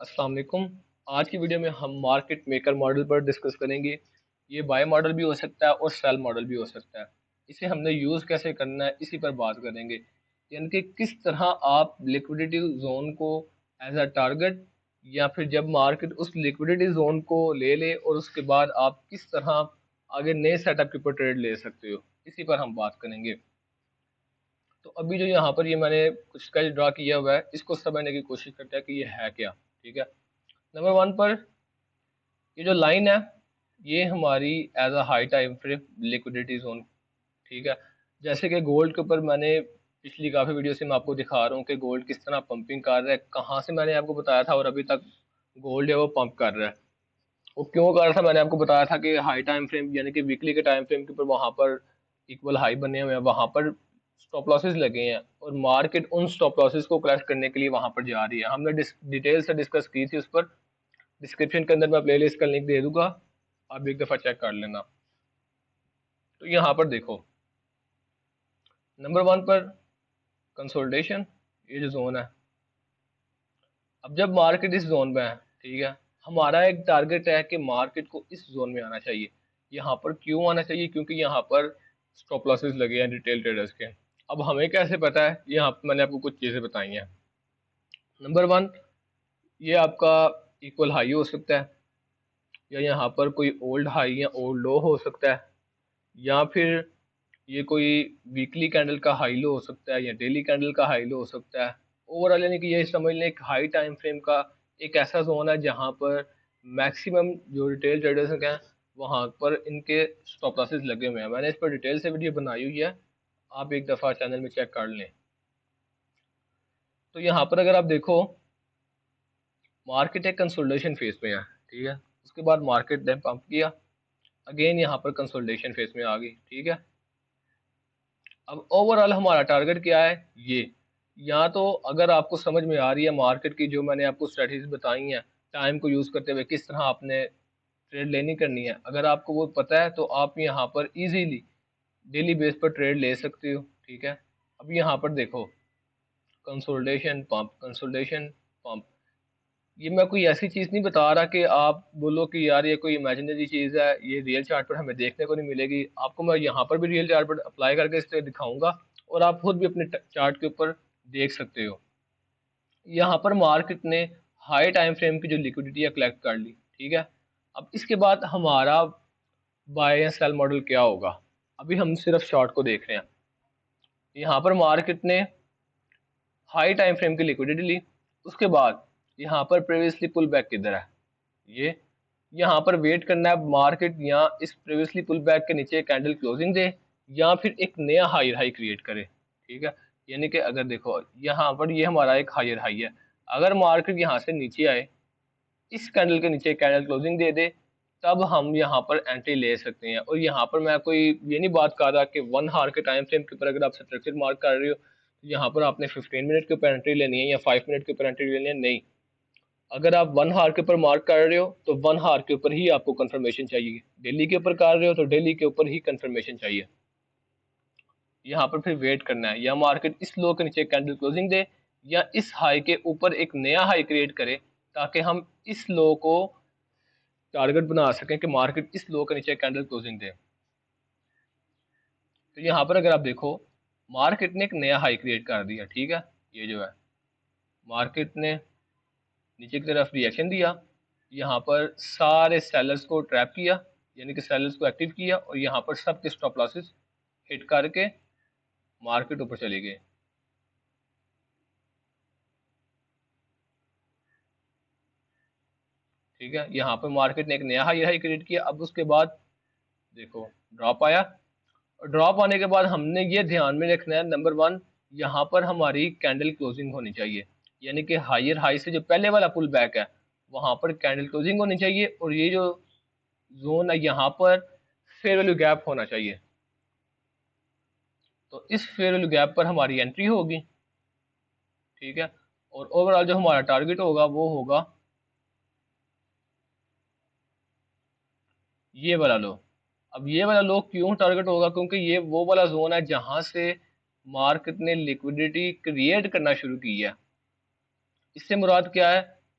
अस्सलाम वालेकुम। आज की वीडियो में हम मार्केट मेकर मॉडल पर डिस्कस करेंगे। ये बाय मॉडल भी हो सकता है और सेल मॉडल भी हो सकता है। इसे हमने यूज़ कैसे करना है इसी पर बात करेंगे, यानी कि किस तरह आप लिक्विडिटी जोन को एज अ टारगेट, या फिर जब मार्केट उस लिक्विडिटी जोन को ले ले और उसके बाद आप किस तरह आगे नए सेटअप के ऊपर ट्रेड ले सकते हो, इसी पर हम बात करेंगे। तो अभी जो यहाँ पर ये मैंने कुछ स्केच ड्रा किया हुआ है, इसको समझने की कोशिश करते हैं कि ये है क्या। ठीक है, नंबर वन पर ये जो लाइन है, ये हमारी as a high time frame liquidity zone. ठीक है, जैसे कि गोल्ड के ऊपर मैंने पिछली काफ़ी वीडियो से मैं आपको दिखा रहा हूँ कि गोल्ड किस तरह पंपिंग कर रहा है, कहाँ से मैंने आपको बताया था और अभी तक गोल्ड है वो पंप कर रहा है। वो क्यों कर रहा था, मैंने आपको बताया था कि हाई टाइम फ्रेम यानी कि वीकली के टाइम फ्रेम के ऊपर वहाँ पर इक्वल हाई बने हुए हैं, वहाँ पर स्टॉप लॉसेस लगे हैं और मार्केट उन स्टॉप लॉसेस को क्रैश करने के लिए वहाँ पर जा रही है। हमने डिटेल से डिस्कस की थी उस पर। डिस्क्रिप्शन के अंदर मैं प्लेलिस्ट का लिंक दे दूंगा, आप एक दफ़ा चेक कर लेना। तो यहाँ पर देखो, नंबर वन पर कंसोलिडेशन, ये जो जोन है, अब जब मार्केट इस जोन में है, ठीक है, हमारा एक टारगेट है कि मार्केट को इस जोन में आना चाहिए। यहाँ पर क्यों आना चाहिए? क्योंकि यहाँ पर स्टॉप लॉसेस लगे हैं रिटेल ट्रेडर्स के। अब हमें कैसे पता है? यहाँ पर मैंने आपको कुछ चीज़ें बताई हैं। नंबर वन, ये आपका इक्वल हाई हो सकता है, या यहाँ पर कोई ओल्ड हाई या ओल्ड लो हो सकता है, या फिर ये कोई वीकली कैंडल का हाई लो हो सकता है या डेली कैंडल का हाई लो हो सकता है। ओवरऑल यानी कि ये समझ लें एक हाई टाइम फ्रेम का एक ऐसा जोन है जहां पर मैक्सिमम जो रिटेल ट्रेडर्स हैं वहां पर इनके स्टॉप लॉसेस लगे हुए हैं। मैंने इस पर डिटेल से वीडियो बनाई हुई है, आप एक दफ़ा चैनल में चेक कर लें। तो यहाँ पर अगर आप देखो, मार्केट एक कंसोलिडेशन फेज में है, ठीक है, उसके बाद मार्केट ने पंप किया, अगेन यहाँ पर कंसोलिडेशन फेज में आ गई। ठीक है, अब ओवरऑल हमारा टारगेट क्या है? ये, या तो अगर आपको समझ में आ रही है मार्केट की जो मैंने आपको स्ट्रेटजीज बताई हैं, टाइम को यूज़ करते हुए किस तरह आपने ट्रेड लेनी करनी है, अगर आपको वो पता है तो आप यहाँ पर इजीली डेली बेस पर ट्रेड ले सकते हो। ठीक है, अब यहाँ पर देखो, कंसोलिडेशन पंप, कंसोलिडेशन पंप। ये मैं कोई ऐसी चीज़ नहीं बता रहा कि आप बोलो कि यार ये कोई इमेजिनरी चीज़ है, ये रियल चार्ट पर हमें देखने को नहीं मिलेगी। आपको मैं यहाँ पर भी रियल चार्ट पर अप्लाई करके इस तरह दिखाऊंगा और आप खुद भी अपने चार्ट के ऊपर देख सकते हो। यहाँ पर मार्केट ने हाई टाइम फ्रेम की जो लिक्विडिटी है कलेक्ट कर ली। ठीक है, अब इसके बाद हमारा बाय या सेल मॉडल क्या होगा? अभी हम सिर्फ शॉर्ट को देख रहे हैं। यहाँ पर मार्केट ने हाई टाइम फ्रेम की लिक्विडिटी ली, उसके बाद यहाँ पर प्रीवियसली पुल बैक किधर है? ये यहाँ पर वेट करना है मार्केट या इस प्रीवियसली पुल बैक के नीचे कैंडल क्लोजिंग दे या फिर एक नया हायर हाई क्रिएट करे। ठीक है, यानी कि अगर देखो यहाँ पर ये हमारा एक हायर हाई है, अगर मार्केट यहाँ से नीचे आए, इस कैंडल के नीचे कैंडल क्लोजिंग दे दे, तब हम यहाँ पर एंट्री ले सकते हैं। और यहाँ पर मैं कोई ये नहीं बात कर रहा कि 1 आवर के टाइम फ्रेम के ऊपर अगर आप स्ट्रक्चर मार्क कर रहे हो तो यहाँ पर आपने 15 मिनट के ऊपर एंट्री लेनी है या 5 मिनट के ऊपर एंट्री लेनी है, नहीं। अगर आप 1 आवर के ऊपर मार्क कर रहे हो तो 1 आवर के ऊपर ही आपको कंफर्मेशन चाहिए, डेली के ऊपर कर रहे हो तो डेली के ऊपर ही कंफर्मेशन चाहिए। यहाँ पर फिर वेट करना है, या मार्केट इस लो के नीचे कैंडल क्लोजिंग दे या इस हाई के ऊपर एक नया हाई क्रिएट करे, ताकि हम इस लो को टारगेट बना सकें कि मार्केट इस लो के नीचे कैंडल क्लोजिंग दे। तो यहाँ पर अगर आप देखो, मार्केट ने एक नया हाई क्रिएट कर दिया। ठीक है, ये जो है मार्केट ने नीचे की तरफ रिएक्शन दिया, यहाँ पर सारे सेलर्स को ट्रैप किया, यानी कि सेलर्स को एक्टिव किया और यहाँ पर सबके स्टॉप लॉसेस हिट करके मार्केट ऊपर चले गए। ठीक है, यहाँ पर मार्केट ने एक नया हाई हाई क्रिएट किया। अब उसके बाद देखो ड्रॉप आया, और ड्रॉप आने के बाद हमने ये ध्यान में रखना है, नंबर वन, यहाँ पर हमारी कैंडल क्लोजिंग होनी चाहिए, यानी कि हायर हाई से जो पहले वाला पुल बैक है वहाँ पर कैंडल क्लोजिंग होनी चाहिए, और ये जो जोन है यहाँ पर फेयर वैल्यू गैप होना चाहिए। तो इस फेयर वैल्यू गैप पर हमारी एंट्री होगी। ठीक है, और ओवरऑल जो हमारा टारगेट होगा वो होगा ये वाला लो। अब ये वाला लो क्यों टारगेट होगा? क्योंकि ये वो वाला जोन है जहां से मार्केट ने लिक्विडिटी क्रिएट करना शुरू की है। इससे मुराद क्या है?